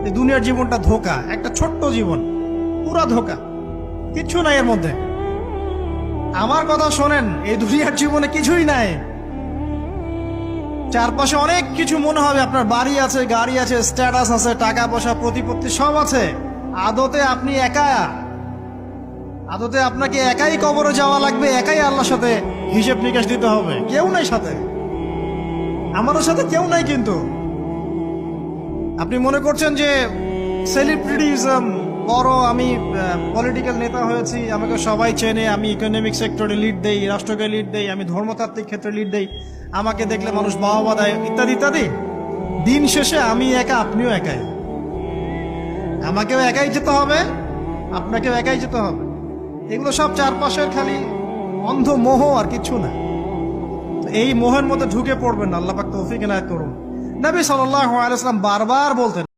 এই দুনিয়ার জীবনটা ধোঁকা, একটা ছোট্ট জীবন, পুরা ধোঁকা, কিচ্ছু নাই এর মধ্যে। আমার কথা শোনেন, এই দুনিয়ার জীবনে কিছুই নাই। চারপাশে অনেক কিছু মনে হবে, আপনার বাড়ি আছে, গাড়ি আছে, স্ট্যাটাস আছে, টাকা পয়সা, প্রতিপত্তি সব আছে। আদতে আপনি একা, আদতে আপনাকে একাই কবরে যাওয়া লাগবে, একাই আল্লাহর সাথে হিসেব নিকাশ দিতে হবে। কেউ নাই সাথে, আমাদের সাথে কেউ নাই। কিন্তু আপনি মনে করছেন যে সেলিব্রিটিজম, বড় আমি পলিটিক্যাল নেতা হয়েছি, আমাকে সবাই চেনে, আমি ইকোনমিক সেক্টরে লিড দেই, রাষ্ট্রকে লিড দেই, আমি ধর্মতাত্ত্বিক ক্ষেত্রে লিড দেই, আমাকে দেখলে মানুষ বাহবা দেয়, ইত্যাদি ইত্যাদি। দিন শেষে আমি একা, আপনিও একাই। আমাকেও একাই যেতে হবে, আপনাকেও একাই যেতে হবে। এগুলো সব চারপাশের খালি অন্ধ মোহ, আর কিছু না। এই মোহের মধ্যে ঢুকে পড়বেন না, আল্লাহ পাক তৌফিক এনায়েত করুন। নবী সাল্লাল্লাহু আলাইহি ওয়াসাল্লাম বারবার বলতেন,